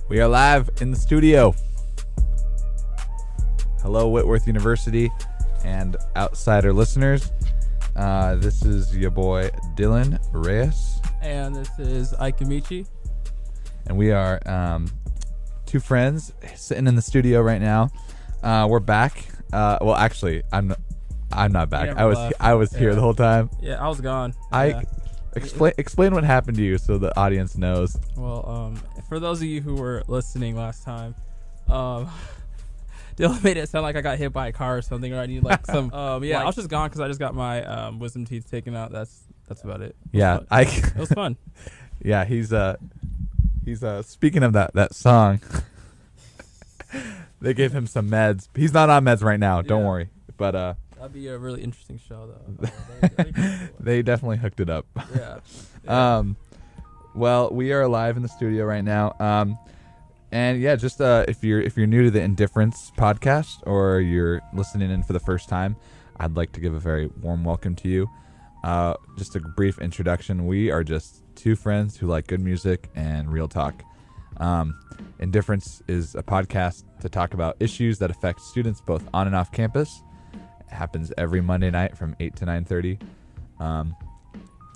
We are live in the studio. Hello, Whitworth University and outsider listeners. This is your boy Dylan Reyes. And this is Aikamichi. And we are two friends sitting in the studio right now. We're back. Well, actually, I'm not back. I was here the whole time. Yeah, I was gone. Explain what happened to you so the audience knows. Well, for those of you who were listening last time, Dylan made it sound like I got hit by a car or something, or I need like some. I was just gone because I just got my wisdom teeth taken out. That's about it. It was fun. Yeah, he's speaking of that song. They gave him some meds. He's not on meds right now. Don't worry. But that'd be a really interesting show, though. They definitely hooked it up. Yeah. Well, we are live in the studio right now. And yeah, just if you're new to the InDifference podcast or you're listening in for the first time, I'd like to give a very warm welcome to you. Just a brief introduction. We are just two friends who like good music and real talk. InDifference is a podcast to talk about issues that affect students both on and off campus. It happens every Monday night from 8 to 9:30.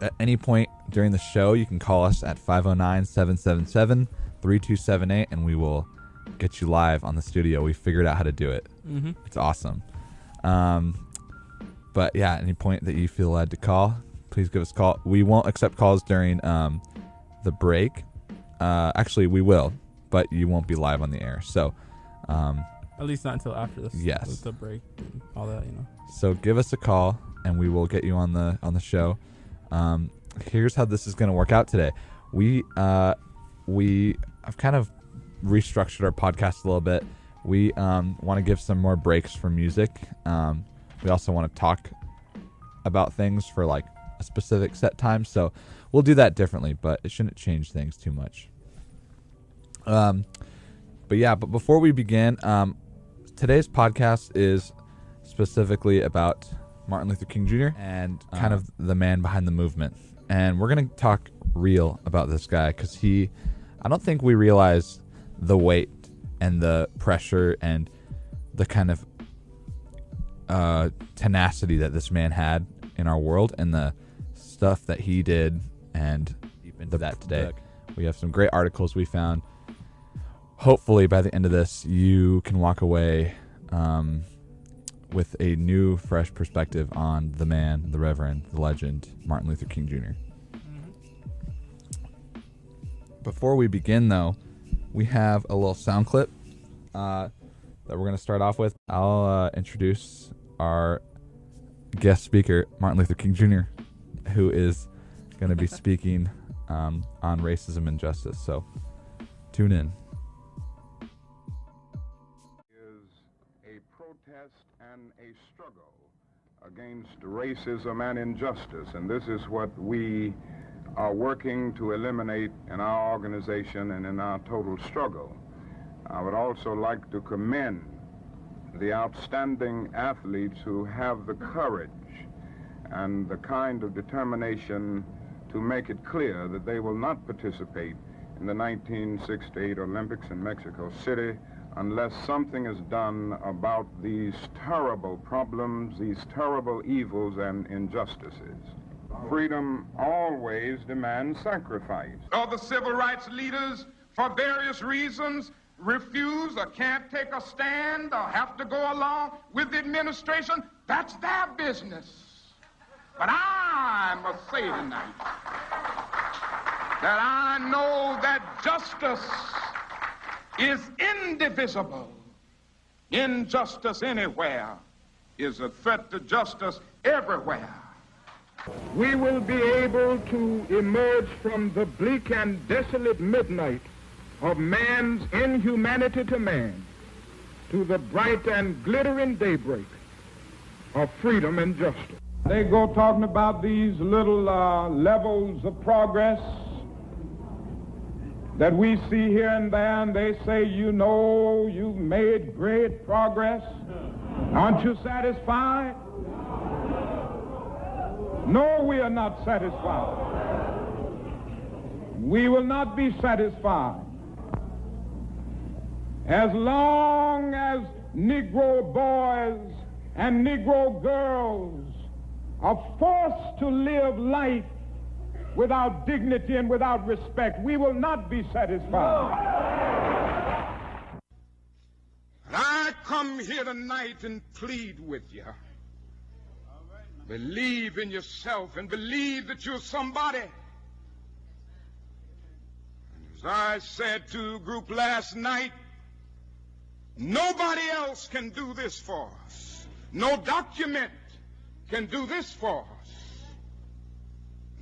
At any point during the show, you can call us at 509-777-3278, and we will get you live on the studio. We figured out how to do it. Mm-hmm. It's awesome. But yeah, at any point that you feel led to call, please give us a call. We won't accept calls during the break. Actually, we will, but you won't be live on the air. So, at least not until after this. Yes. With the break and all that, So give us a call, and we will get you on the show. Here's how this is going to work out today. We have kind of restructured our podcast a little bit. We want to give some more breaks for music. We also want to talk about things for like a specific set time. So we'll do that differently, but it shouldn't change things too much. But before we begin, today's podcast is specifically about Martin Luther King Jr. and kind of the man behind the movement. And we're going to talk real about this guy because I don't think we realize the weight and the pressure and the kind of tenacity that this man had in our world and the stuff that he did, and deep into that today. We have some great articles we found. Hopefully by the end of this, you can walk away with a new, fresh perspective on the man, the Reverend, the legend, Martin Luther King Jr. Mm-hmm. Before we begin, though, we have a little sound clip that we're going to start off with. I'll introduce our guest speaker, Martin Luther King Jr., who is going to be speaking on racism and justice. So tune in. And a struggle against racism and injustice, and this is what we are working to eliminate in our organization and in our total struggle. I would also like to commend the outstanding athletes who have the courage and the kind of determination to make it clear that they will not participate in the 1968 Olympics in Mexico City unless something is done about these terrible problems, these terrible evils and injustices. Freedom always demands sacrifice. All the civil rights leaders, for various reasons, refuse or can't take a stand or have to go along with the administration. That's their business. But I must say tonight that I know that justice is indivisible. Injustice anywhere is a threat to justice everywhere. We will be able to emerge from the bleak and desolate midnight of man's inhumanity to man to the bright and glittering daybreak of freedom and justice. They go talking about these little levels of progress that we see here and there, and they say, you know, you've made great progress. Aren't you satisfied? No, we are not satisfied. We will not be satisfied As long as Negro boys and Negro girls are forced to live life without dignity and without respect, we will not be satisfied. And I come here tonight and plead with you. Believe in yourself and believe that you're somebody. And as I said to a group last night, nobody else can do this for us. No document can do this for us.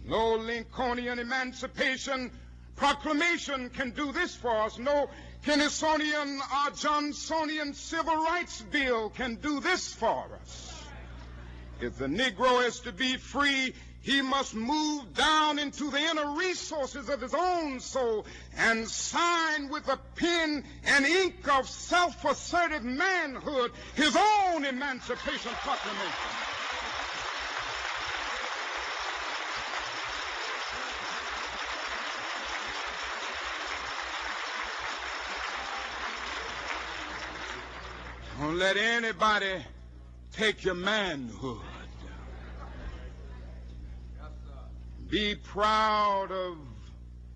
No Lincolnian Emancipation Proclamation can do this for us. No Kennysonian or Johnsonian Civil Rights Bill can do this for us. If the Negro is to be free, he must move down into the inner resources of his own soul and sign with a pen and ink of self-assertive manhood his own Emancipation Proclamation. Don't let anybody take your manhood. Be proud of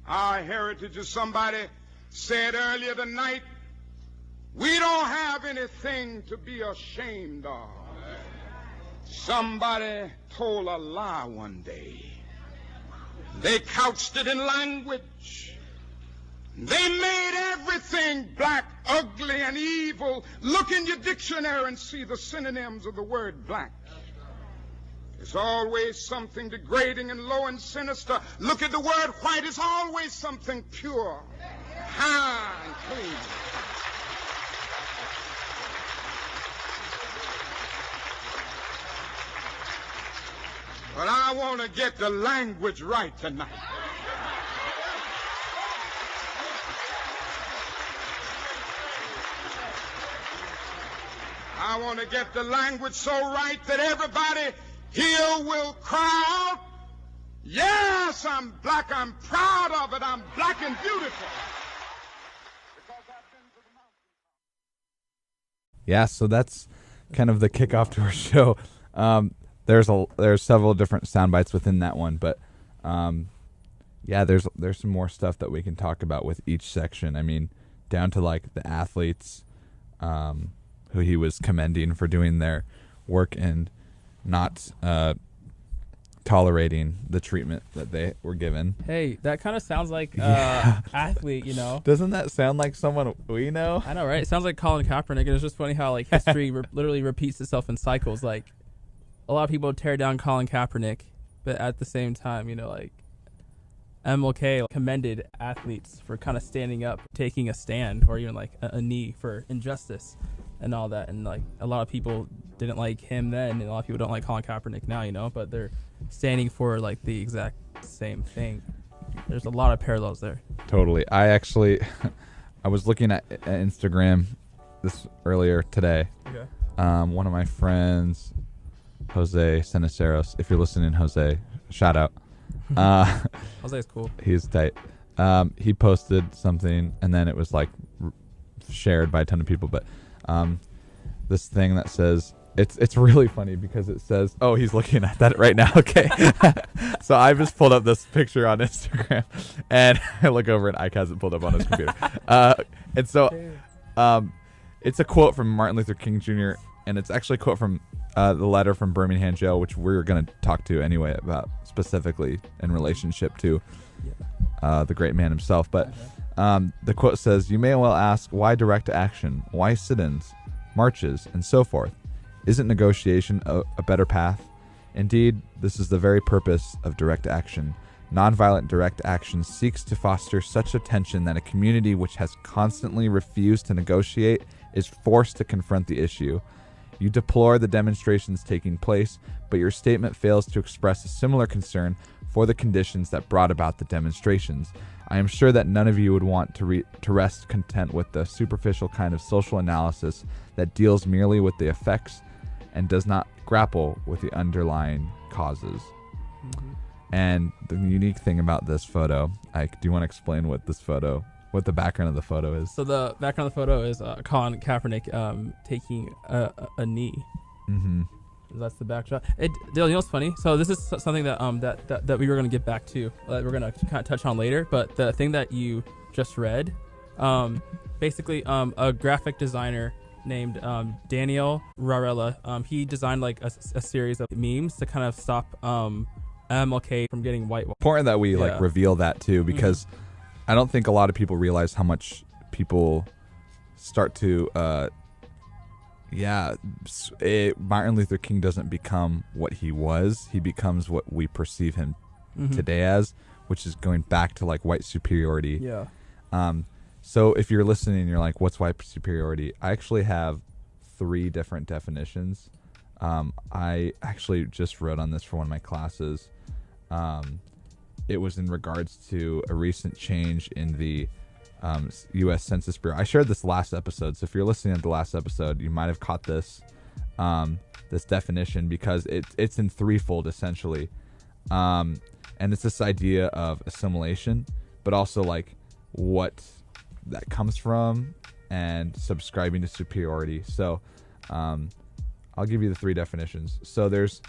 our heritage. As somebody said earlier tonight, we don't have anything to be ashamed of. Somebody told a lie one day. They couched it in language. They made everything black, ugly, and evil. Look in your dictionary and see the synonyms of the word black. There's always something degrading and low and sinister. Look at the word white. It's always something pure, high, and clean. But I want to get the language right tonight. I want to get the language so right that everybody here will cry out, yes, I'm black, I'm proud of it, I'm black and beautiful. Yeah, so that's kind of the kickoff to our show. There's several different sound bites within that one, but yeah, there's some more stuff that we can talk about with each section. I mean, down to like the athletes, who he was commending for doing their work and not tolerating the treatment that they were given. Hey, that kind of sounds like athlete, you know? Doesn't that sound like someone we know? I know, right? It sounds like Colin Kaepernick, and it's just funny how like history literally repeats itself in cycles. Like a lot of people tear down Colin Kaepernick, but at the same time, you know, like MLK commended athletes for kind of standing up, taking a stand, or even like a knee for injustice and all that. And like a lot of people didn't like him then, and a lot of people don't like Colin Kaepernick now, you know, but they're standing for like the exact same thing. There's a lot of parallels there. Totally. I was looking at Instagram this earlier today. Okay. One of my friends, Jose Ceniceros, if you're listening, Jose, shout out. Jose's cool. He's tight. He posted something, and then it was like shared by a ton of people, but this thing that says, it's really funny because it says, oh, he's looking at that right now. Okay. So I just pulled up this picture on Instagram, and I look over and Ike hasn't pulled up on his computer. And so it's a quote from Martin Luther King Jr., and it's actually a quote from the letter from Birmingham jail, which we're going to talk to anyway about specifically in relationship to the great man himself. But the quote says, "You may well ask, why direct action? Why sit-ins, marches, and so forth? Isn't negotiation a better path? Indeed, this is the very purpose of direct action. Nonviolent direct action seeks to foster such a tension that a community which has constantly refused to negotiate is forced to confront the issue. You deplore the demonstrations taking place, but your statement fails to express a similar concern for the conditions that brought about the demonstrations. I am sure that none of you would want to rest content with the superficial kind of social analysis that deals merely with the effects and does not grapple with the underlying causes." Mm-hmm. And the unique thing about this photo, Ike, do you want to explain what this photo what the background of the photo is. So the background of the photo is Colin Kaepernick taking a knee. Mm-hmm. That's the backshot. Dale, you know what's funny? So this is something that that we were going to get back to. That we're going to kind of touch on later. But the thing that you just read, basically, a graphic designer named Daniel Rarella, he designed like a series of memes to kind of stop MLK from getting whitewashed. Important that we like reveal that too, because I don't think a lot of people realize how much people start to Martin Luther King doesn't become what he was. He becomes what we perceive him today as, which is going back to like white superiority. Yeah. So if you're listening and you're like, what's white superiority? I actually have 3 different definitions. I actually just wrote on this for one of my classes. It was in regards to a recent change in the U.S. Census Bureau. I shared this last episode, so if you're listening to the last episode, you might have caught this this definition, because it's in threefold essentially, and it's this idea of assimilation, but also like what that comes from and subscribing to superiority. So I'll give you the 3 definitions. So there's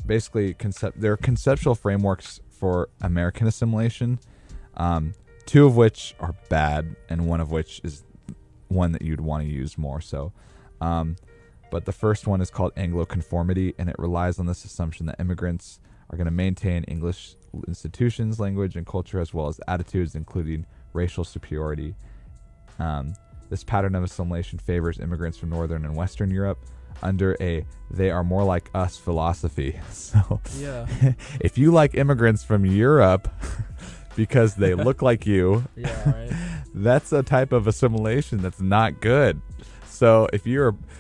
basically there are conceptual frameworks for American assimilation. 2 of which are bad, and one of which is one that you'd want to use more so. But the first one is called Anglo-conformity, and it relies on this assumption that immigrants are going to maintain English institutions, language, and culture, as well as attitudes, including racial superiority. This pattern of assimilation favors immigrants from Northern and Western Europe under a "they are more like us" philosophy. So if you like immigrants from Europe because they look like you, that's a type of assimilation that's not good. So if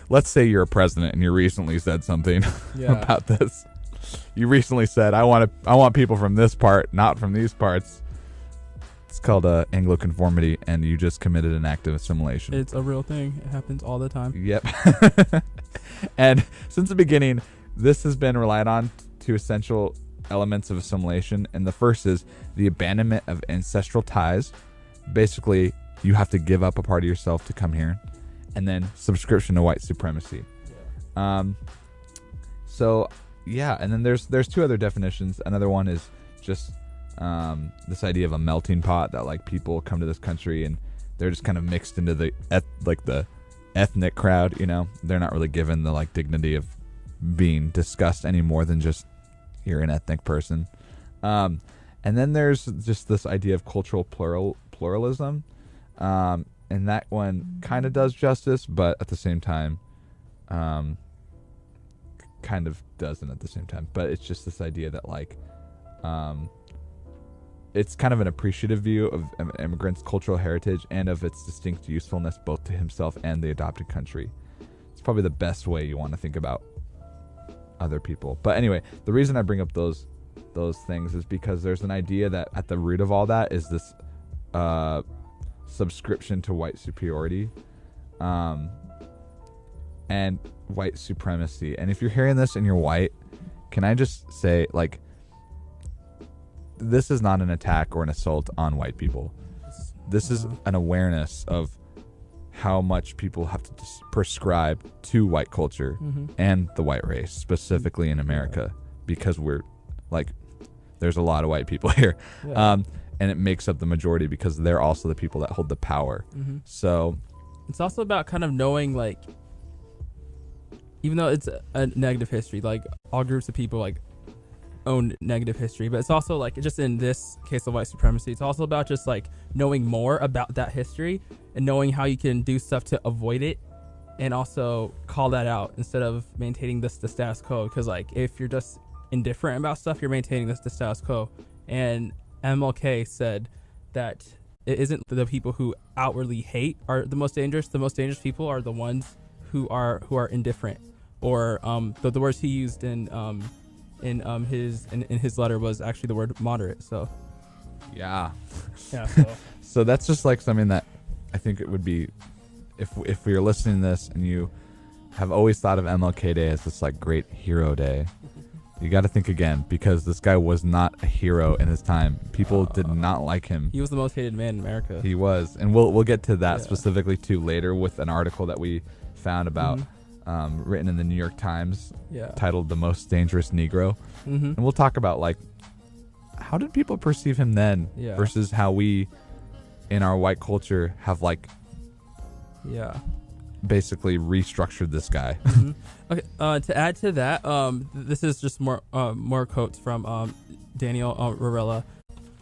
let's say you're a president and you recently said something about this. You recently said, I want people from this part, not from these parts. It's called Anglo-conformity, and you just committed an act of assimilation. It's a real thing. It happens all the time. Yep. And since the beginning, this has been relied on to essential elements of assimilation, and the first is the abandonment of ancestral ties. Basically, you have to give up a part of yourself to come here, and then subscription to white supremacy. And then there's 2 other definitions. Another one is just this idea of a melting pot, that like people come to this country and they're just kind of mixed into the ethnic crowd. You know, they're not really given the like dignity of being discussed any more than just you're an ethnic person. And then there's just this idea of cultural pluralism, and that one kind of does justice, but at the same time kind of doesn't at the same time. But it's just this idea that like it's kind of an appreciative view of an immigrant's cultural heritage and of its distinct usefulness both to himself and the adopted country. It's probably the best way you want to think about other people. But anyway, the reason I bring up those things is because there's an idea that at the root of all that is this subscription to white superiority and white supremacy. And if you're hearing this and you're white, can I just say, like, this is not an attack or an assault on white people. This is an awareness of how much people have to prescribe to white culture and the white race, specifically in America, because we're like, there's a lot of white people here. And it makes up the majority because they're also the people that hold the power. So it's also about kind of knowing, like, even though it's a negative history, like all groups of people like own negative history, but it's also like, just in this case of white supremacy, it's also about just like knowing more about that history and knowing how you can do stuff to avoid it, and also call that out instead of maintaining the status quo. Because like if you're just indifferent about stuff, you're maintaining the status quo. And MLK said that it isn't the people who outwardly hate are the most dangerous. The most dangerous people are the ones who are indifferent, or the words he used in his letter was actually the word moderate. So so that's just like something that I think it would be, if you're listening to this and you have always thought of MLK Day as this like great hero day, You got to think again, because this guy was not a hero in his time. People did not like him. He was the most hated man in America. He was, and we'll get to that specifically too later with an article that we found about, written in the New York Times, titled "The Most Dangerous Negro," and we'll talk about like how did people perceive him then versus how we, in our white culture, have like basically restructured this guy. Okay, to add to that, this is just more quotes from Daniel Rarella.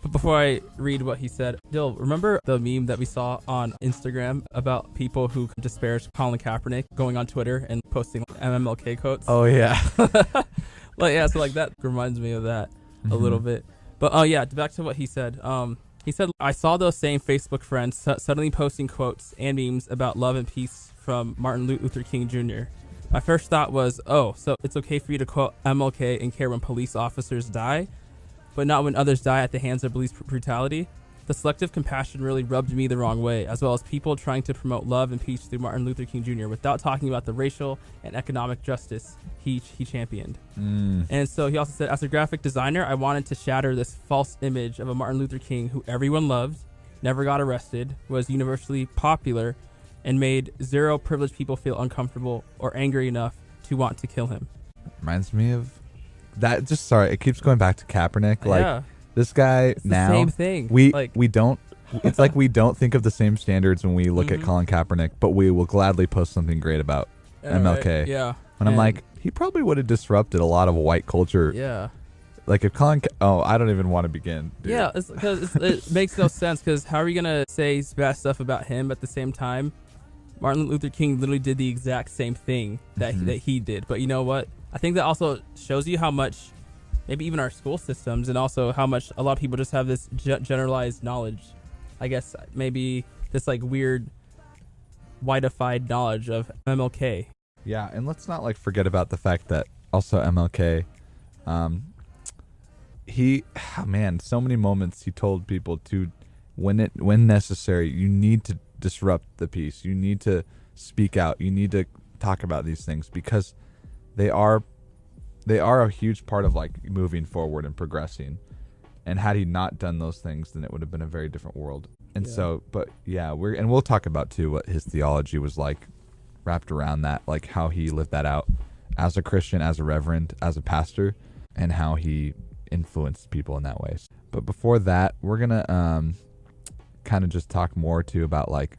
But before I read what he said, Dill, remember the meme that we saw on Instagram about people who disparaged Colin Kaepernick going on Twitter and posting MLK quotes? Oh yeah. So like that reminds me of that a little bit. But back to what he said. He said, I saw those same Facebook friends suddenly posting quotes and memes about love and peace from Martin Luther King Jr. My first thought was, oh, so it's okay for you to quote MLK and care when police officers die, but not when others die at the hands of police brutality? The selective compassion really rubbed me the wrong way, as well as people trying to promote love and peace through Martin Luther King Jr. without talking about the racial and economic justice he championed. And so he also said, as a graphic designer, I wanted to shatter this false image of a Martin Luther King who everyone loved, never got arrested, was universally popular, and made zero privileged people feel uncomfortable or angry enough to want to kill him. Reminds me of that. Just sorry, it keeps going back to Kaepernick. Like this guy it's now. The same thing. We don't. It's like we don't think of the same standards when we look at Colin Kaepernick, but we will gladly post something great about MLK. Right. Yeah. And I'm like, he probably would have disrupted a lot of white culture. Yeah. Like if Colin, I don't even want to begin. Dude. Yeah, because it makes no sense. Because how are you gonna say bad stuff about him at the same time? Martin Luther King literally did the exact same thing that he did. But you know what? I think that also shows you how much, maybe even our school systems, and also how much a lot of people just have this generalized knowledge. I guess maybe this like weird whiteified knowledge of MLK. Yeah, and let's not like forget about the fact that also MLK, so many moments he told people to, when necessary, you need to disrupt the peace. You need to speak out. You need to talk about these things because they are a huge part of like moving forward and progressing. And had he not done those things, then it would have been a very different world. And we'll talk about too what his theology was like wrapped around that, like how he lived that out as a Christian, as a reverend, as a pastor, and how he influenced people in that way. But before that, we're gonna kind of just talk more too about like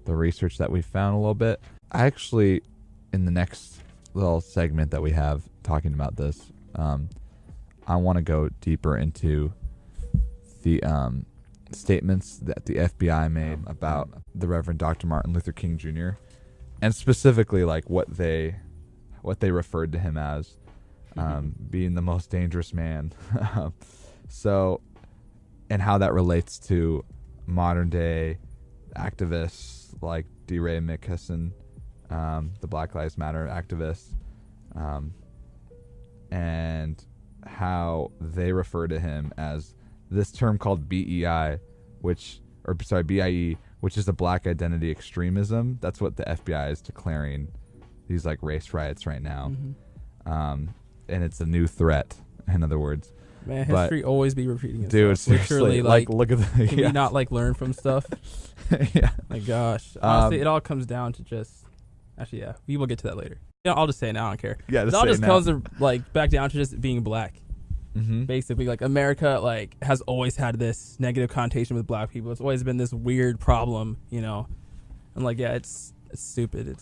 the research that we found a little bit. I actually, in the next little segment that we have talking about this, I want to go deeper into the statements that the FBI made about the Reverend Dr. Martin Luther King Jr. and specifically like what they referred to him as, being the most dangerous man. So, and how that relates to modern day activists like DeRay McKesson, the Black Lives Matter activists, and how they refer to him as this term called BIE, which is a black identity extremism. That's what the FBI is declaring these like race riots right now. And it's a new threat, in other words. Man, history always be repeating itself. Dude, seriously, like look at the... Can we not like learn from stuff? Yeah. My gosh. Honestly, it all comes down to just... Actually, yeah, we will get to that later. I'll just say it now. I don't care. Yeah, it all just comes like back down to just being black. Basically, like America like has always had this negative connotation with black people. It's always been this weird problem, and like it's stupid.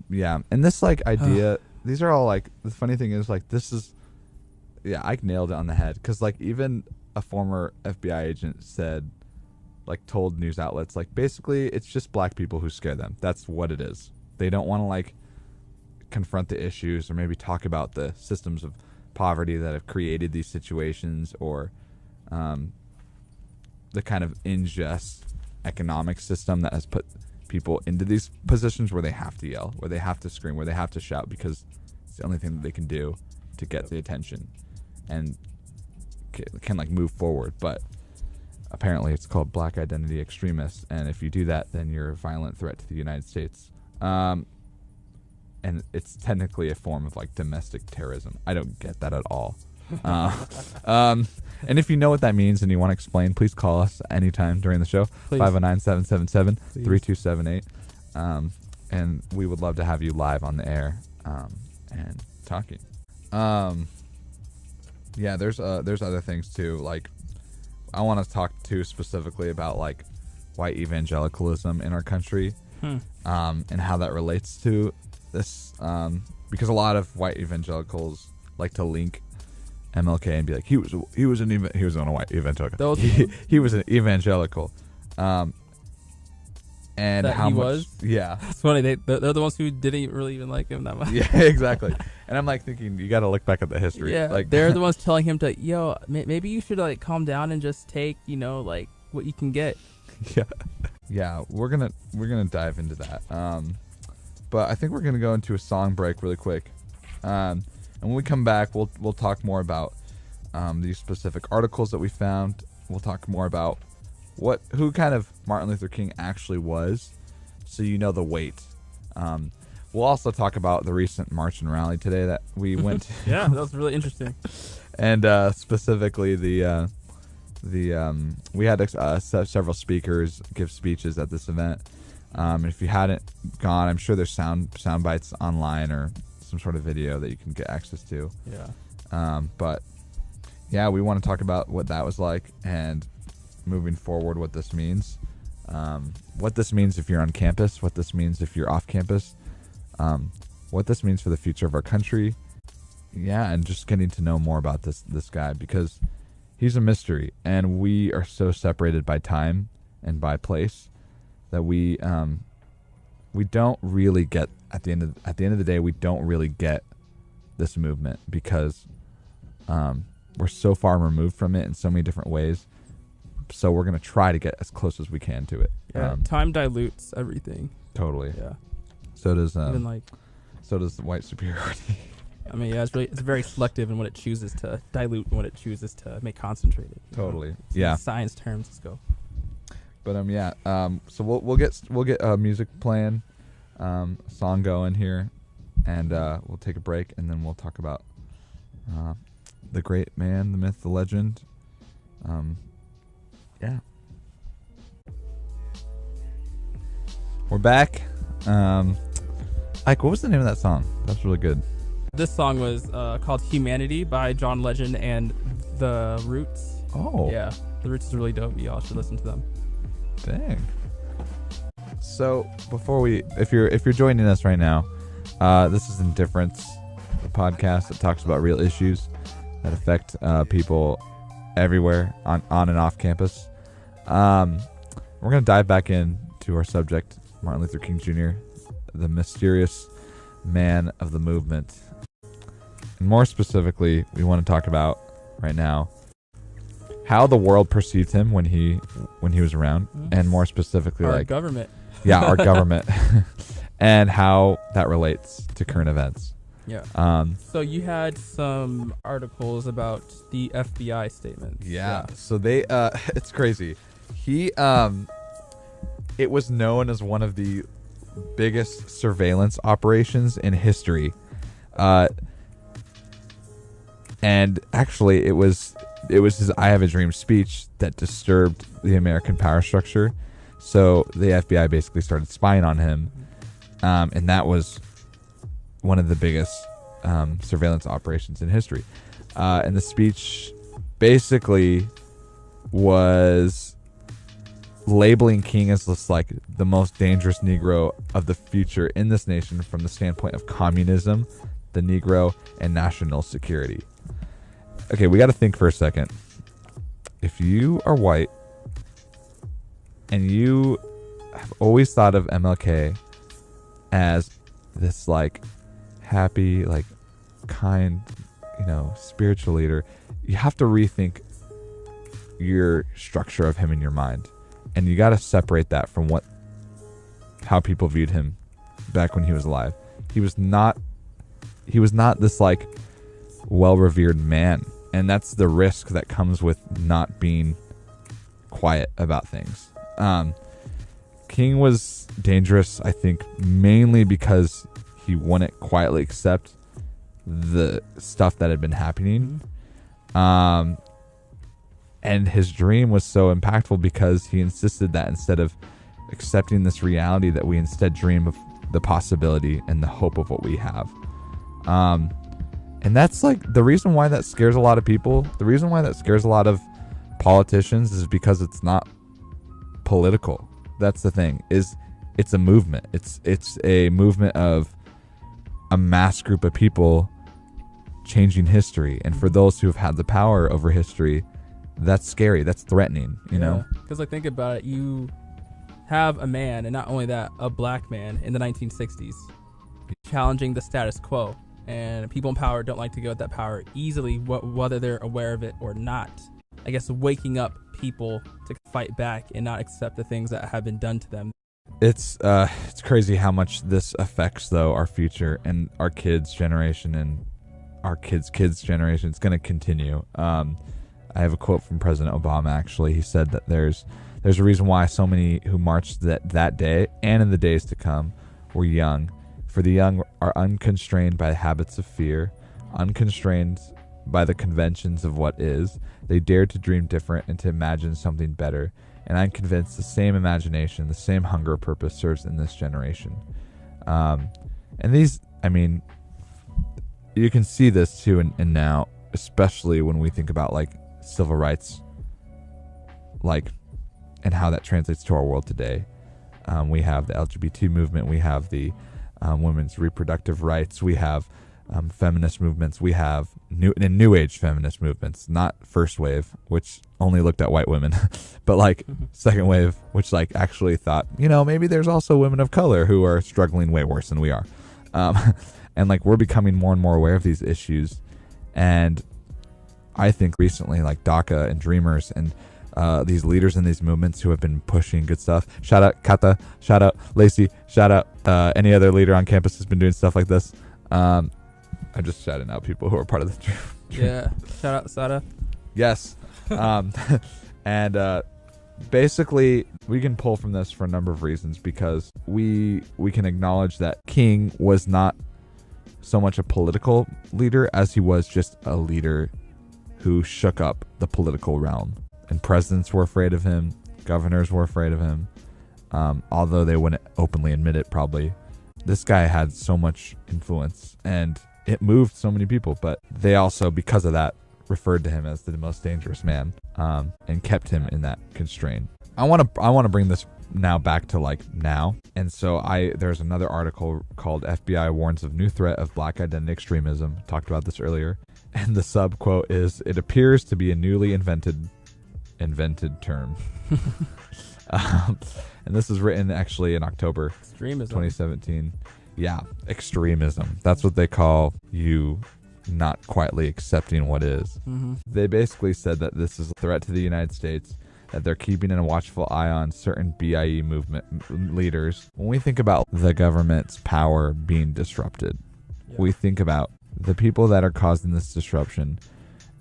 And this like idea. These are all like, the funny thing is like this is, I nailed it on the head, because like even a former FBI agent told news outlets like basically it's just black people who scare them. That's what it is. They don't want to like confront the issues or maybe talk about the systems of poverty that have created these situations, or the kind of unjust economic system that has put people into these positions where they have to yell, where they have to scream, where they have to shout, because it's the only thing that they can do to get the attention and can like move forward. But apparently it's called black identity extremists, and if you do that, then you're a violent threat to the United States. and it's technically a form of like domestic terrorism. I don't get that at all. And if you know what that means and you want to explain, please call us anytime during the show. 509-777-3278. And we would love to have you live on the air and talking. Yeah, there's other things too. Like, I want to talk too specifically about like white evangelicalism in our country, and how that relates to this. Because a lot of white evangelicals like to link MLK and be like, he was on a white evangelical. He was an evangelical. And that how he much? Was? Yeah, it's funny. They're the ones who didn't really even like him that much. Yeah, exactly. And I'm like thinking, you got to look back at the history. Yeah, like they're the ones telling him to, maybe you should like calm down and just take, like what you can get. Yeah. We're gonna dive into that. But I think we're gonna go into a song break really quick. And when we come back, we'll talk more about these specific articles that we found. We'll talk more about who kind of Martin Luther King actually was, so you know the weight. We'll also talk about the recent march and rally today that we went to. Yeah, that was really interesting. And specifically we had several speakers give speeches at this event. If you hadn't gone, I'm sure there's sound bites online or some sort of video that you can get access to. Yeah. But yeah, we want to talk about what that was like and moving forward, what this means. What this means if you're on campus, what this means if you're off campus, what this means for the future of our country. Yeah, and just getting to know more about this guy, because he's a mystery, and we are so separated by time and by place that we don't really get at the end of the day, we don't really get this movement because we're so far removed from it in so many different ways. So we're going to try to get as close as we can to it. Yeah, time dilutes everything. Totally. Yeah. So does so does the white superiority. I mean, yeah, it's very selective in what it chooses to dilute and what it chooses to make concentrated. Totally. Yeah. Science terms, let's go. But so we'll get music playing, song going here, and we'll take a break, and then we'll talk about the great man, the myth, the legend. Yeah. We're back. Ike, what was the name of that song? That's really good. This song was called Humanity by John Legend and The Roots. Oh. Yeah. The Roots is really dope. Y'all should listen to them. Dang. So before if you're joining us right now, this is InDifference, the podcast that talks about real issues that affect people everywhere on and off campus. We're going to dive back into our subject, Martin Luther King Jr., the mysterious man of the movement. And more specifically, we want to talk about right now how the world perceived him when he was around, and more specifically, our government. Yeah, our government, and how that relates to current events. Yeah. So you had some articles about the FBI statements. Yeah. So they, it's crazy. It was known as one of the biggest surveillance operations in history. And actually it was his I Have a Dream speech that disturbed the American power structure. So the FBI basically started spying on him. And that was one of the biggest surveillance operations in history. And the speech basically was labeling King as this, like, the most dangerous Negro of the future in this nation from the standpoint of communism, the Negro, and national security. Okay, we got to think for a second. If you are white and you have always thought of MLK as this, like, happy, like, kind, spiritual leader, you have to rethink your structure of him in your mind. And you got to separate that from how people viewed him back when he was alive. He was not this, like, well-revered man. And that's the risk that comes with not being quiet about things. King was dangerous, I think, mainly because he wouldn't quietly accept the stuff that had been happening. And his dream was so impactful because he insisted that instead of accepting this reality, that we instead dream of the possibility and the hope of what we have. And that's like the reason why that scares a lot of people. The reason why that scares a lot of politicians is because it's not political. That's the thing, is it's a movement. It's a movement of a mass group of people changing history. And for those who have had the power over history, that's scary. That's threatening, you know? Because like, think about it. You have a man, and not only that, a black man in the 1960s challenging the status quo. And people in power don't like to go at that power easily, whether they're aware of it or not. I guess waking up people to fight back and not accept the things that have been done to them. It's crazy how much this affects, though, our future and our kids' generation and our kids' generation. It's going to continue. I have a quote from President Obama, actually. He said that there's a reason why so many who marched that day and in the days to come were young. For the young are unconstrained by habits of fear, unconstrained by the conventions of what is. They dare to dream different and to imagine something better. And I'm convinced the same imagination, the same hunger purpose serves in this generation. And these, I mean, you can see this too and now, especially when we think about like civil rights, like, and how that translates to our world today. We have the LGBT movement, we have the women's reproductive rights, we have feminist movements, we have new age feminist movements, not first wave, which only looked at white women, but like second wave, which like actually thought, maybe there's also women of color who are struggling way worse than we are. And like, we're becoming more and more aware of these issues. And I think recently, like DACA and Dreamers and these leaders in these movements who have been pushing good stuff. Shout out Kata, shout out Lacey, shout out any other leader on campus who's been doing stuff like this. I'm just shouting out people who are part of the dream. Yeah, shout out Sada. Yes. And basically, we can pull from this for a number of reasons, because we can acknowledge that King was not so much a political leader as he was just a leader who shook up the political realm. And presidents were afraid of him. Governors were afraid of him. Although they wouldn't openly admit it, probably. This guy had so much influence, and it moved so many people. But they also, because of that, referred to him as the most dangerous man, and kept him in that constraint. I want to bring this now back to like now. And so there's another article called FBI Warns of New Threat of Black Identity Extremism. Talked about this earlier. And the sub quote is, "It appears to be a newly invented term." And this is written actually in October Extremism. 2017. Yeah, extremism. That's what they call you not quietly accepting what is. They basically said that this is a threat to the United States, that they're keeping a watchful eye on certain BIE movement leaders. When we think about the government's power being disrupted, we think about the people that are causing this disruption,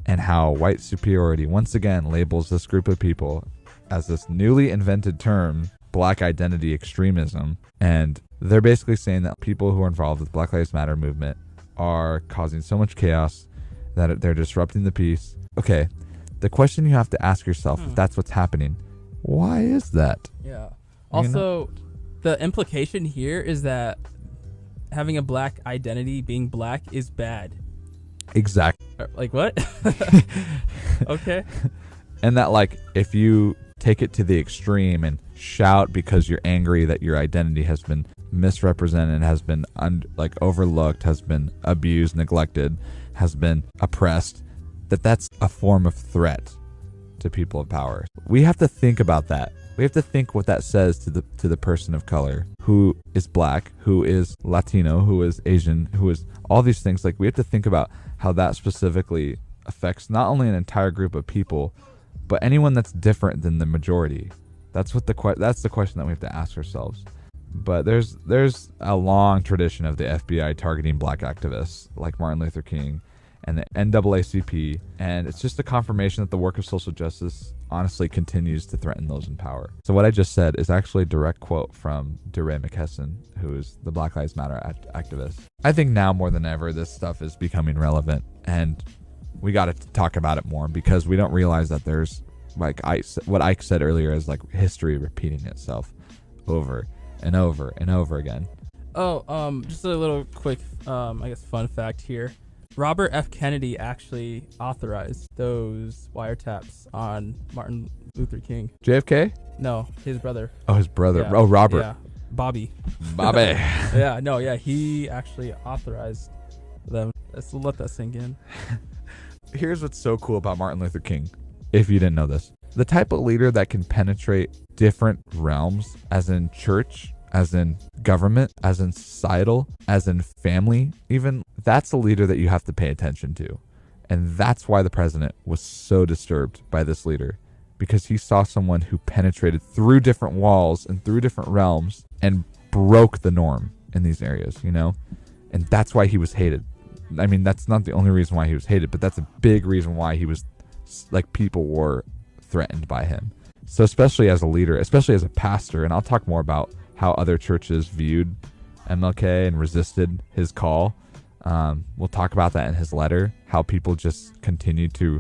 and how white superiority once again labels this group of people as this newly invented term, Black Identity Extremism. And they're basically saying that people who are involved with Black Lives Matter movement are causing so much chaos that they're disrupting the peace. Okay, the question you have to ask yourself, if that's what's happening, why is that? Yeah. Also, the implication here is that having a black identity, being black, is bad. Exactly. Like what? Okay. And that, like, if you take it to the extreme and shout because you're angry that your identity has been misrepresented, has been overlooked, has been abused, neglected, has been oppressed, that's a form of threat to people of power. We have to think about that. We have to think what that says to the person of color who is black, who is Latino, who is Asian, who is all these things. Like, we have to think about how that specifically affects not only an entire group of people, but anyone that's different than the majority. That's the question that we have to ask ourselves. But there's a long tradition of the FBI targeting black activists like Martin Luther King and the NAACP, and it's just a confirmation that the work of social justice honestly continues to threaten those in power. So what I just said is actually a direct quote from DeRay McKesson, who is the Black Lives Matter activist. I think now more than ever, this stuff is becoming relevant, and we got to talk about it more, because we don't realize that there's, like what Ike said earlier, is like history repeating itself over and over and over again. Oh, just a little quick, I guess, fun fact here. Robert F. Kennedy actually authorized those wiretaps on Martin Luther King. JFK? No, his brother. Oh, his brother. Yeah. Oh, Robert. Yeah, Bobby. Bobby. He actually authorized them. Let's let that sink in. Here's what's so cool about Martin Luther King, if you didn't know this. The type of leader that can penetrate different realms, as in church, as in government, as in societal, as in family, even, that's a leader that you have to pay attention to. And that's why the president was so disturbed by this leader, because he saw someone who penetrated through different walls and through different realms and broke the norm in these areas, you know? And that's why he was hated. I mean, that's not the only reason why he was hated, but that's a big reason why he was, like, people were threatened by him. So especially as a leader, especially as a pastor, and I'll talk more about how other churches viewed MLK and resisted his call. We'll talk about that in his letter, how people just continue to,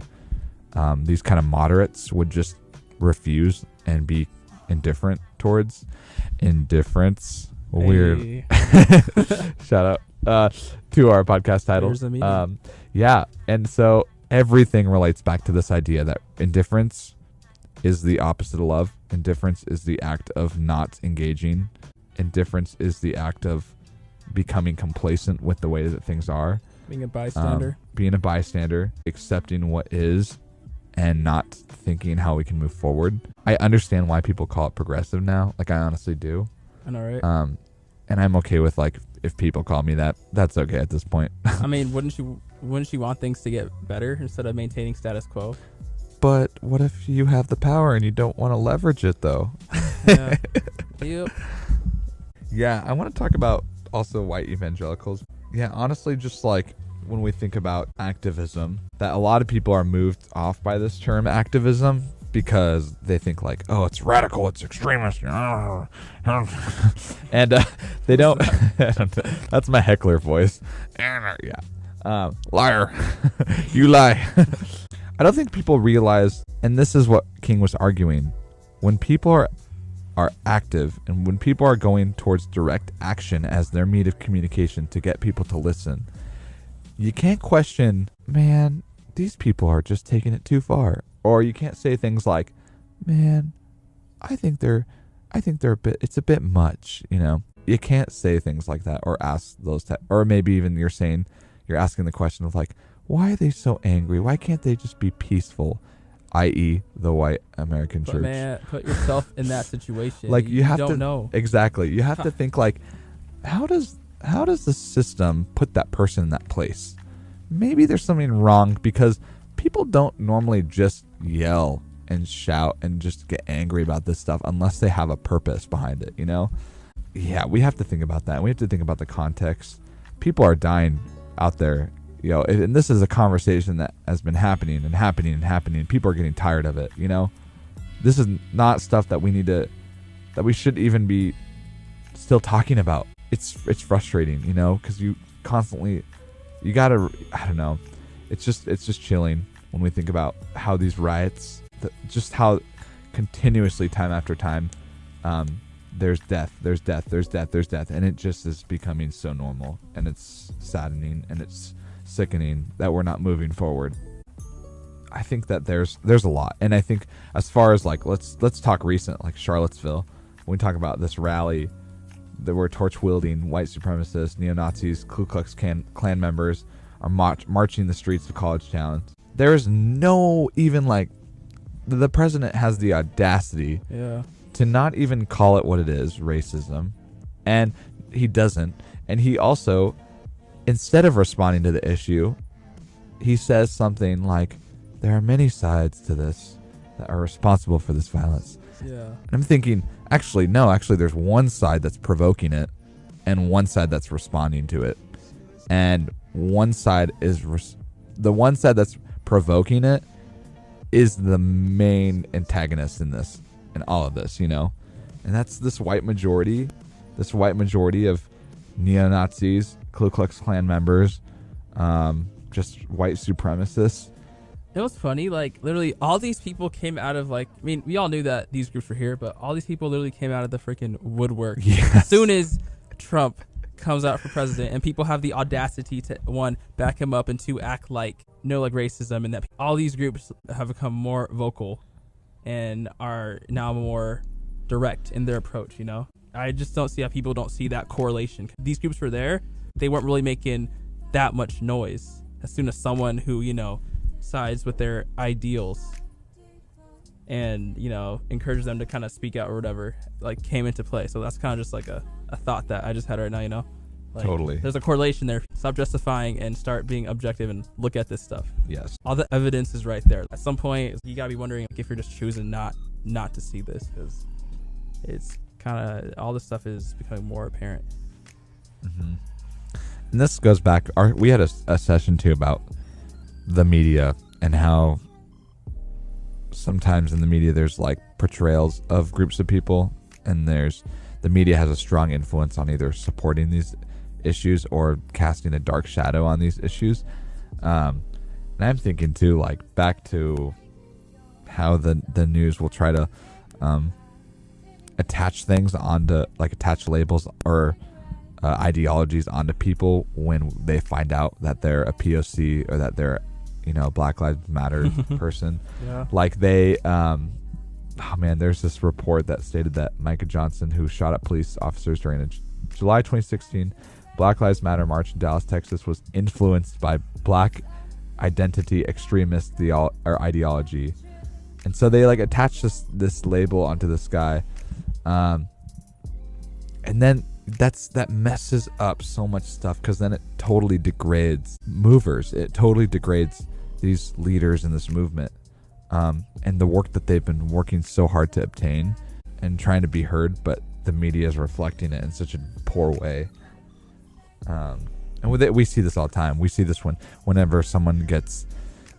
these kind of moderates would just refuse and be indifferent towards indifference. Weird. Shout out to our podcast title. Yeah. And so everything relates back to this idea that indifference is the opposite of love. Indifference is the act of not engaging. Indifference is the act of becoming complacent with the way that things are. Being a bystander. Accepting what is and not thinking how we can move forward. I understand why people call it progressive now. Like, I honestly do. I know, right? And I'm okay with, like, if people call me that, that's okay at this point. I mean, wouldn't you want things to get better instead of maintaining status quo? But what if you have the power and you don't want to leverage it, though? Yeah. Yep. Yeah, I want to talk about also white evangelicals. Yeah, honestly, just like when we think about activism, that a lot of people are moved off by this term activism because they think like, oh, it's radical, it's extremist. And they don't. That's my heckler voice. Yeah. Liar. You lie. I don't think people realize, and this is what King was arguing, when people are active and when people are going towards direct action as their means of communication to get people to listen, you can't question, man, these people are just taking it too far. Or you can't say things like, man, I think they're it's a bit much, you know. You can't say things like that or ask those or maybe even you're asking the question of like, why are they so angry? Why can't they just be peaceful? I.e. the white American church. Man, put yourself in that situation. Like you have don't to know. Exactly. You have to think like, how does the system put that person in that place? Maybe there's something wrong because people don't normally just yell and shout and just get angry about this stuff unless they have a purpose behind it, you know? Yeah, we have to think about that. We have to think about the context. People are dying out there. You know, and this is a conversation that has been happening and happening and happening. People are getting tired of it, you know? This is not stuff that we should even be still talking about. It's frustrating, you know, because you gotta, I don't know. It's just chilling when we think about how these riots, just how continuously time after time, there's death, and it just is becoming so normal, and it's saddening, and it's sickening that we're not moving forward. I think that there's a lot, and I think as far as like let's talk recent, like Charlottesville, when we talk about this rally, there were torch wielding white supremacists, neo-Nazis, Ku Klux Klan members are marching the streets of college towns. There is no even like the president has the audacity to not even call it what it is, racism, and he doesn't, and he also, instead of responding to the issue, he says something like, there are many sides to this that are responsible for this violence. Yeah. And I'm thinking, actually, there's one side that's provoking it and one side that's responding to it. And one side is, the one side that's provoking it is the main antagonist in this, in all of this, and that's this white majority of neo-Nazis, Ku Klux Klan members, just white supremacists. It was funny, like literally all these people came out of we all knew that these groups were here, but all these people literally came out of the freaking woodwork. Yes. As soon as Trump comes out for president and people have the audacity to, one, back him up, and two, act like no racism, and that all these groups have become more vocal and are now more direct in their approach, I just don't see how people don't see that correlation. These groups were there, they weren't really making that much noise. As soon as someone who, sides with their ideals and, encourages them to kind of speak out or whatever, came into play. So that's kind of just a thought that I just had right now, Totally. There's a correlation there. Stop justifying and start being objective and look at this stuff. Yes. All the evidence is right there. At some point, you gotta be wondering if you're just choosing not to see this, because it's kind of, all this stuff is becoming more apparent. Mm-hmm. And this goes back, we had a session too about the media and how sometimes in the media there's portrayals of groups of people, and the media has a strong influence on either supporting these issues or casting a dark shadow on these issues. And I'm thinking too, back to how the news will try to attach things onto, attach labels or ideologies onto people when they find out that they're a POC or that they're Black Lives Matter person. Yeah. There's this report that stated that Micah Johnson, who shot at police officers during a July 2016 Black Lives Matter march in Dallas, Texas, was influenced by Black identity extremist ideology. And so they attach this label onto this guy. And then that messes up so much stuff, because then it totally degrades movers. It totally degrades these leaders in this movement, and the work that they've been working so hard to obtain and trying to be heard, but the media is reflecting it in such a poor way. And with it, we see this all the time. We see this whenever someone gets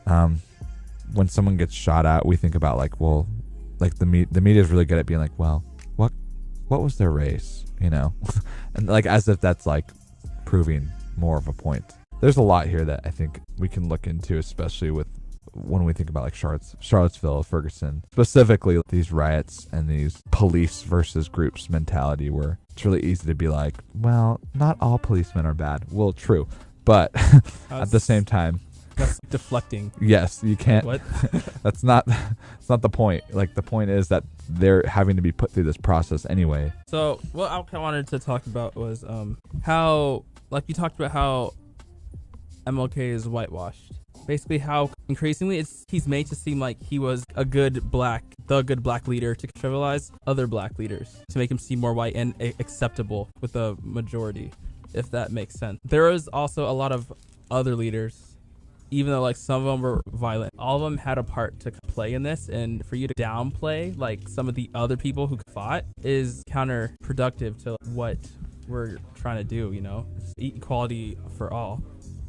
when someone gets shot at, we think about the media is really good at being well, what was their race, and as if that's proving more of a point. There's a lot here that I think we can look into, especially when we think about Charlottesville, Ferguson, specifically these riots and these police versus groups mentality, where it's really easy to be well, not all policemen are bad. Well, true, but at the same time, that's deflecting. Yes, you can't. What? That's not the point. The point is that they're having to be put through this process anyway. So what I wanted to talk about was how, you talked about how MLK is whitewashed. Basically, how increasingly he's made to seem like he was the good black leader to trivialize other black leaders, to make him seem more white and acceptable with the majority, if that makes sense. There is also a lot of other leaders, even though some of them were violent, all of them had a part to play in this, and for you to downplay some of the other people who fought is counterproductive to what we're trying to do. It's equality for all.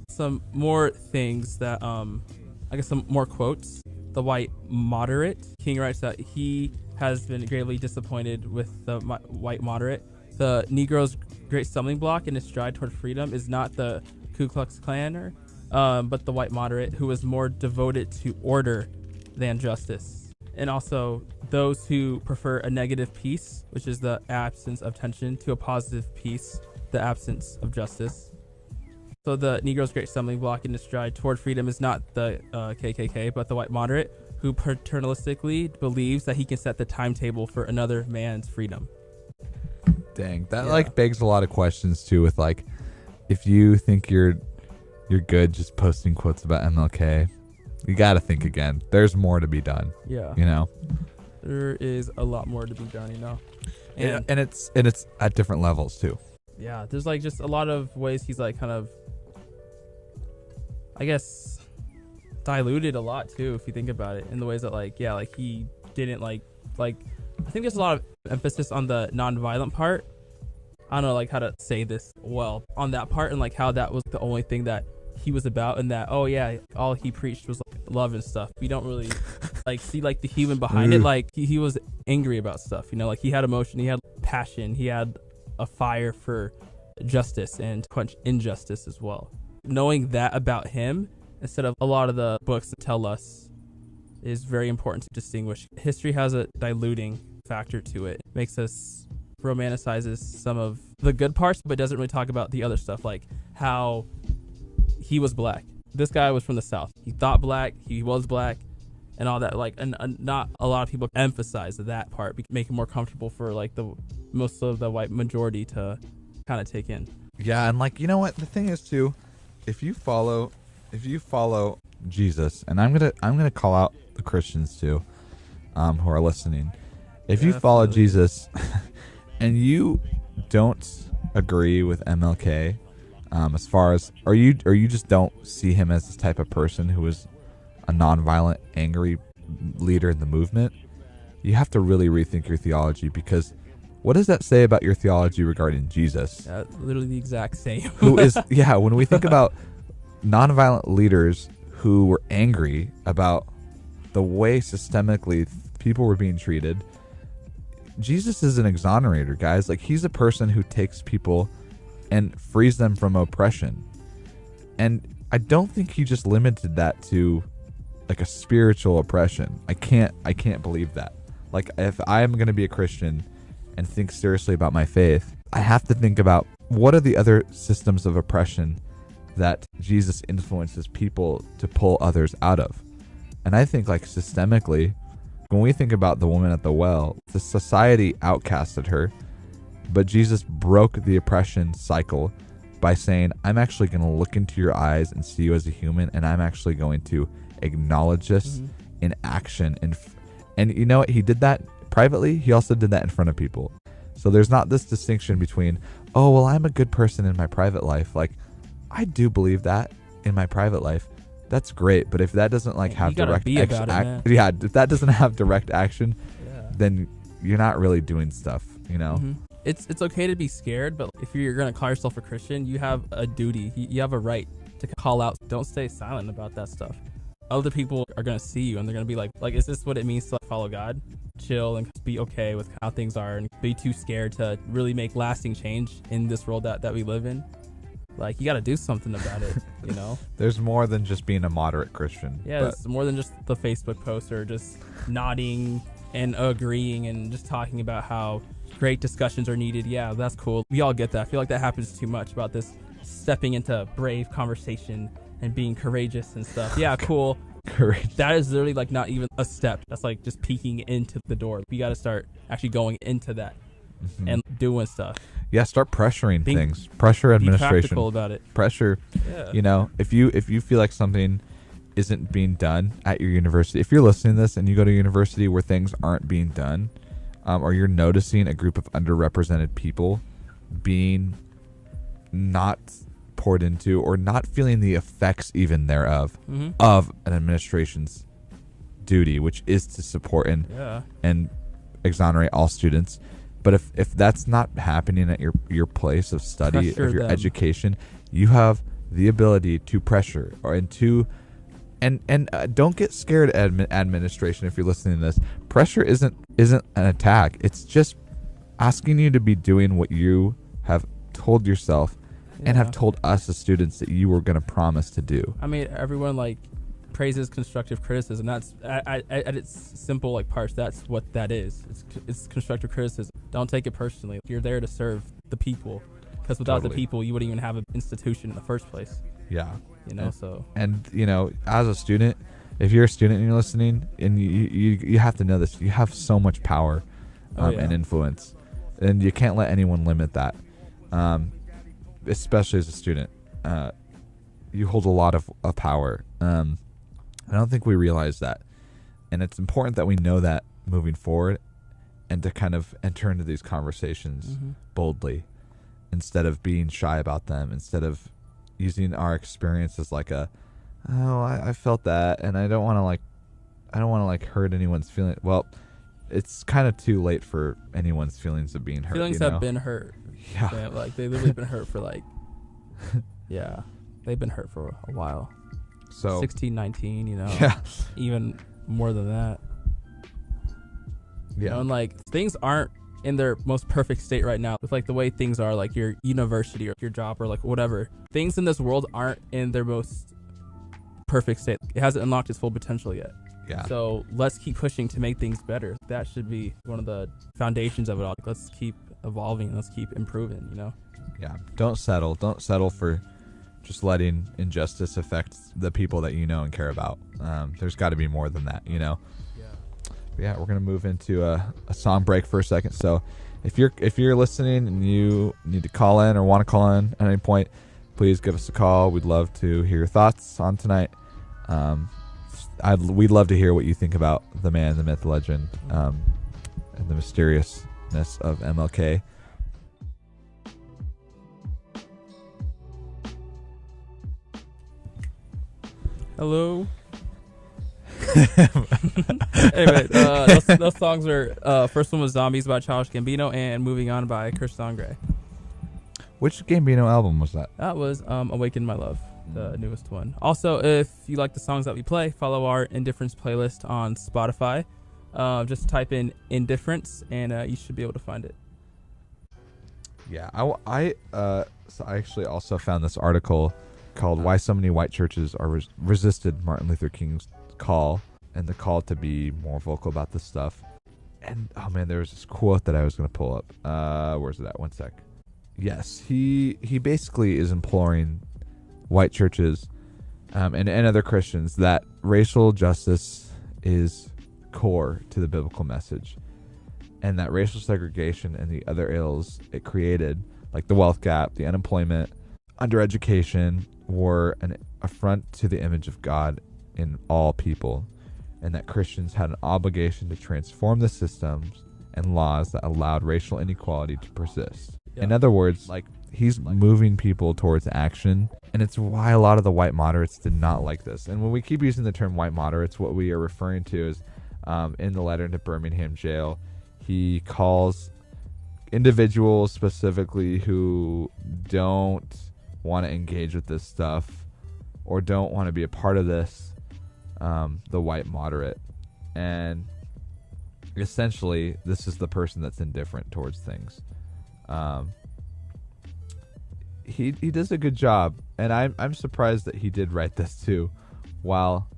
Some more things that some more quotes. The white moderate, King writes that he has been greatly disappointed with the white moderate. The Negro's great stumbling block in his stride toward freedom is not the Ku Klux Klaner, but the white moderate, who is more devoted to order than justice. And also those who prefer a negative peace, which is the absence of tension, to a positive peace, the absence of justice. So the Negro's great stumbling block in his stride toward freedom is not the KKK, but the white moderate, who paternalistically believes that he can set the timetable for another man's freedom. Dang, that begs a lot of questions too. With if you think you're good just posting quotes about MLK, you got to think again. There's more to be done. Yeah, there is a lot more to be done. And it's at different levels too. Yeah, there's just a lot of ways he's kind of, I guess, diluted a lot too, if you think about it, in the ways that he didn't I think there's a lot of emphasis on the non-violent part. I don't know how to say this well on that part, and how that was the only thing that he was about, and that all he preached was love and stuff. We don't really like see like the human behind it. Like he was angry about stuff, you know, like he had emotion, he had passion, he had a fire for justice and quench injustice as well. Knowing that about him instead of a lot of the books that tell us is very important to distinguish. History has a diluting factor to it. It makes us romanticizes some of the good parts, but doesn't really talk about the other stuff, like how he was black. This guy was from the South. He thought black, he was black, and all that. Like, and not a lot of people emphasize that part, make it more comfortable for like the most of the white majority to kind of take in. Yeah, and like, you know what? The thing is too, if you follow Jesus, and I'm gonna call out the Christians too, who are listening. If you follow Jesus, and you don't agree with MLK, as far as or you just don't see him as this type of person who is a nonviolent, angry leader in the movement, you have to really rethink your theology, because what does that say about your theology regarding Jesus? Literally the exact same. Who is when we think about nonviolent leaders who were angry about the way systemically people were being treated, Jesus is an exonerator, guys. Like, he's a person who takes people and frees them from oppression. And I don't think he just limited that to like a spiritual oppression. I can't believe that. Like, if I'm going to be a Christian and think seriously about my faith, I have to think about what are the other systems of oppression that Jesus influences people to pull others out of. And I think, like, systemically, when we think about the woman at the well, the society outcasted her, but Jesus broke the oppression cycle by saying, I'm actually going to look into your eyes and see you as a human, and I'm actually going to acknowledge this in action. And you know what? He did that privately. He also did that in front of people. So there's not this distinction between, oh, well, I'm a good person in my private life. Like, I do believe that in my private life. That's great, but if that doesn't like have direct action, if that doesn't have direct action, then you're not really doing stuff, you know. It's okay to be scared, but if you're gonna call yourself a Christian, you have a duty, you have a right to call out. Don't stay silent about that stuff. Other people are gonna see you and they're gonna be like, is this what it means to follow God? Chill and be okay with how things are, and be too scared to really make lasting change in this world that we live in. Like, you got to do something about it, you know? There's more than just being a moderate Christian. Yeah, it's more than just the Facebook post or just nodding and agreeing and just talking about how great discussions are needed. Yeah, that's cool. We all get that. I feel like that happens too much about this stepping into brave conversation and being courageous and stuff. Yeah, cool. Courage. That is literally like not even a step. That's like just peeking into the door. We got to start actually going into that and doing stuff. Yeah, start pressuring things. Pressure administration. Be practical about it. Pressure. Yeah. You know, if you feel like something isn't being done at your university, if you're listening to this and you go to a university where things aren't being done, or you're noticing a group of underrepresented people being not poured into or not feeling the effects even thereof of an administration's duty, which is to support and exonerate all students. But if that's not happening at your place of study, of your education, you have the ability to pressure and don't get scared at administration. If you're listening to this, pressure isn't an attack. It's just asking you to be doing what you have told yourself and have told us as students that you were going to promise to do. I mean, everyone like praises constructive criticism. That's at its simple like parts. That's what that is. It's constructive criticism. Don't take it personally. You're there to serve the people, because without the people, you wouldn't even have an institution in the first place. Yeah, you know. And you know, as a student, if you're a student and you're listening, and you have to know this, you have so much power and influence, and you can't let anyone limit that. Especially as a student, you hold a lot of power. I don't think we realize that, and it's important that we know that moving forward, and to kind of enter into these conversations boldly, instead of being shy about them, instead of using our experience as like I felt that, and I don't want to hurt anyone's feelings. Well, it's kind of too late for anyone's feelings of being hurt. Feelings have been hurt. Yeah, like they've literally been hurt for like, they've been hurt for a while. So 16, 19, you know, even more than that. Yeah. And like things aren't in their most perfect state right now with like the way things are, like your university or your job or like whatever. Things in this world aren't in their most perfect state. It hasn't unlocked its full potential yet. Yeah. So let's keep pushing to make things better. That should be one of the foundations of it all. Let's keep evolving. Let's keep improving, you know? Yeah. Don't settle. Don't settle for just letting injustice affect the people that you know and care about. There's got to be more than that, you know? But yeah, we're gonna move into a song break for a second. So if you're listening and you need to call in or want to call in at any point, please give us a call. We'd love to hear your thoughts on tonight. We'd love to hear what you think about the man, the myth, the legend, and the mysteriousness of MLK. Hello. Anyway, those songs are first one was Zombies by Childish Gambino and Moving On by Kirsten Gray. Which Gambino album was that? That was Awaken My Love, the newest one. Also, if you like the songs that we play, follow our InDifference playlist on Spotify. Just type in InDifference and you should be able to find it. Yeah, I actually also found this article called "Why So Many White Churches Are Resisted Martin Luther King's Call and the Call to Be More Vocal About This Stuff." And oh man, there was this quote that I was going to pull up. Where's it at? One sec. Yes, he basically is imploring white churches and other Christians that racial justice is core to the biblical message, and that racial segregation and the other ills it created, like the wealth gap, the unemployment, undereducation, were an affront to the image of God in all people, and that Christians had an obligation to transform the systems and laws that allowed racial inequality to persist. Yeah. In other words, like he's moving people towards action, and it's why a lot of the white moderates did not like this. And when we keep using the term white moderates, what we are referring to is in the letter to Birmingham jail, he calls individuals specifically who don't want to engage with this stuff or don't want to be a part of this, the white moderate. And essentially this is the person that's indifferent towards things. He does a good job, and I'm surprised that he did write this too while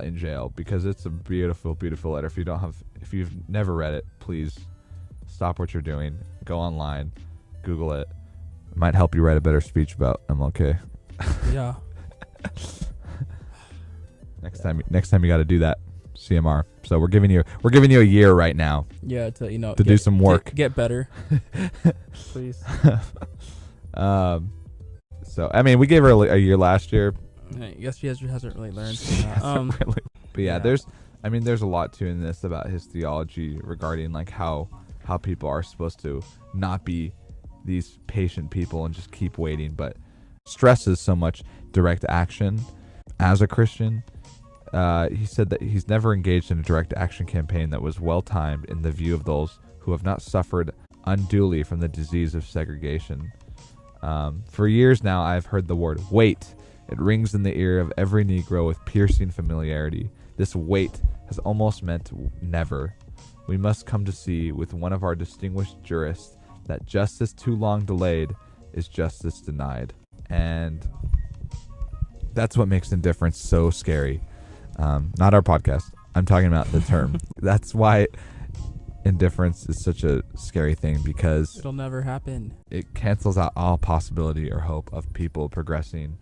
in jail, because it's a beautiful letter. If you've never read it, please stop what you're doing, go online, Google it. It might help you write a better speech about MLK. Yeah. Next time you got to do that. CMR. So we're giving you a year right now. Yeah, to do some work. Get better. Please. So I mean, we gave her a year last year. I guess she hasn't really learned. But yeah, there's a lot to in this about his theology regarding like how people are supposed to not be these patient people and just keep waiting, but stresses so much direct action as a Christian. He said that he's never engaged in a direct action campaign that was well timed in the view of those who have not suffered unduly from the disease of segregation. For years now, I've heard the word wait. It rings in the ear of every Negro with piercing familiarity. This wait has almost meant never. We must come to see with one of our distinguished jurists that justice too long delayed is justice denied. And that's what makes InDifference so scary. Not our podcast. I'm talking about the term. That's why InDifference is such a scary thing, because it'll never happen. It cancels out all possibility or hope of people progressing,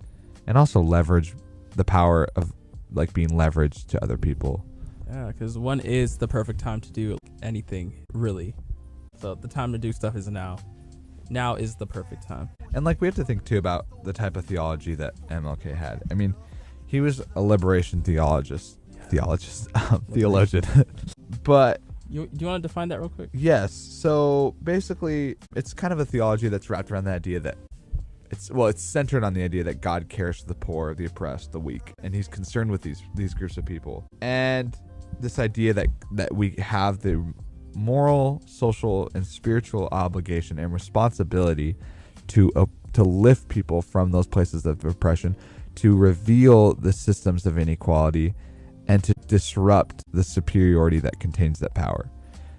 and also leverage the power of like being leveraged to other people. Yeah, because when is the perfect time to do anything, really? So the time to do stuff is now. Now is the perfect time. And like we have to think too about the type of theology that MLK had. I mean, he was a liberation theologian. But do you want to define that real quick? Yes. So basically, it's kind of a theology that's wrapped around the idea that it's centered on the idea that God cares for the poor, the oppressed, the weak, and he's concerned with these groups of people. And this idea that we have the moral, social, and spiritual obligation and responsibility to lift people from those places of oppression, to reveal the systems of inequality, and to disrupt the superiority that contains that power.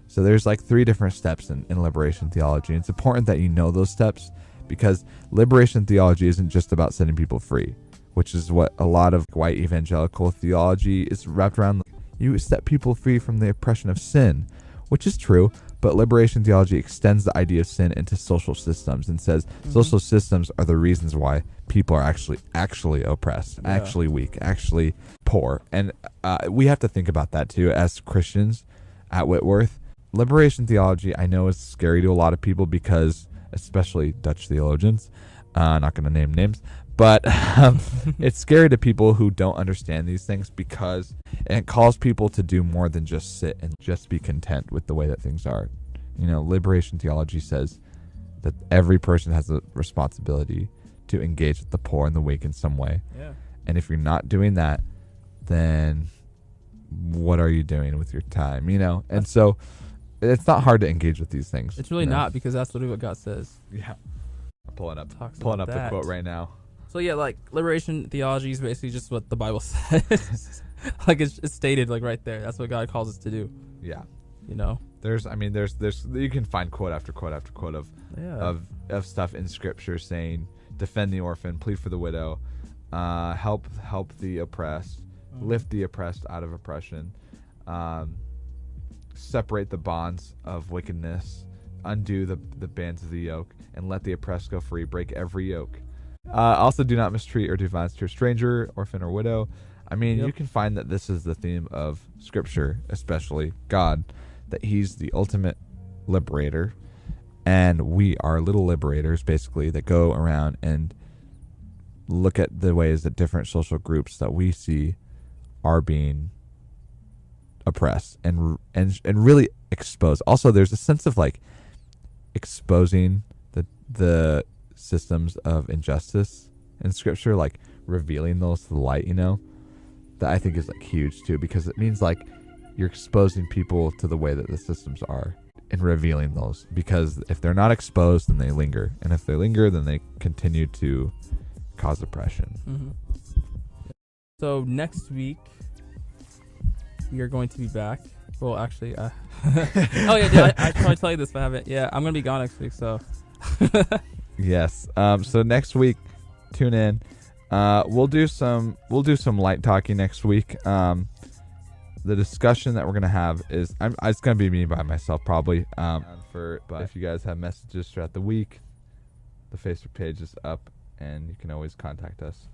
So there's like 3 different steps in liberation theology. And it's important that you know those steps, because liberation theology isn't just about setting people free, which is what a lot of white evangelical theology is wrapped around. You set people free from the oppression of sin, which is true, but liberation theology extends the idea of sin into social systems and says social systems are the reasons why people are actually oppressed, actually weak, actually poor. And we have to think about that too as Christians at Whitworth. Liberation theology, I know, is scary to a lot of people because, especially Dutch theologians, not going to name names, but it's scary to people who don't understand these things, because it calls people to do more than just sit and just be content with the way that things are. You know, liberation theology says that every person has a responsibility to engage with the poor and the weak in some way. Yeah. And if you're not doing that, then what are you doing with your time? You know, and so it's not hard to engage with these things. It's really not, because that's literally what God says. Yeah. I'm pulling up the quote right now. So yeah, like liberation theology is basically just what the Bible says. Like it's stated like right there. That's what God calls us to do. Yeah. You know. There's you can find quote after quote after quote of stuff in Scripture saying, defend the orphan, plead for the widow, help the oppressed, lift the oppressed out of oppression, separate the bonds of wickedness, undo the bands of the yoke, and let the oppressed go free, break every yoke. Also, do not mistreat or do violence to a stranger, orphan, or widow. I mean, you can find that this is the theme of Scripture, especially God, that He's the ultimate liberator, and we are little liberators, basically, that go around and look at the ways that different social groups that we see are being oppressed and really exposed. Also, there's a sense of like exposing the systems of injustice in Scripture, like revealing those to the light, you know, that I think is like huge too, because it means like you're exposing people to the way that the systems are and revealing those, because if they're not exposed, then they linger, and if they linger, then they continue to cause oppression. So next week we are going to be back. Well, actually, oh yeah, dude, I probably tell you this, but I haven't. Yeah, I'm gonna be gone next week, so. Yes. So next week, tune in. We'll do some light talking next week. The discussion that we're gonna have is it's gonna be me by myself probably. But if you guys have messages throughout the week, the Facebook page is up, and you can always contact us.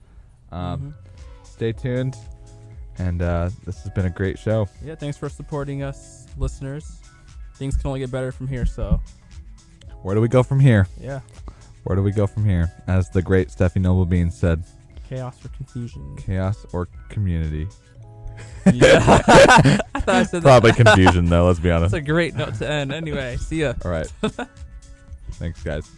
Stay tuned, and this has been a great show. Yeah, thanks for supporting us, listeners. Things can only get better from here. So, where do we go from here? Yeah. Where do we go from here? As the great Steffi Noblebean said, chaos or confusion. Chaos or community. Yeah. I thought I said probably that. Confusion, though, let's be honest. That's a great note to end. Anyway, see ya. All right. Thanks, guys.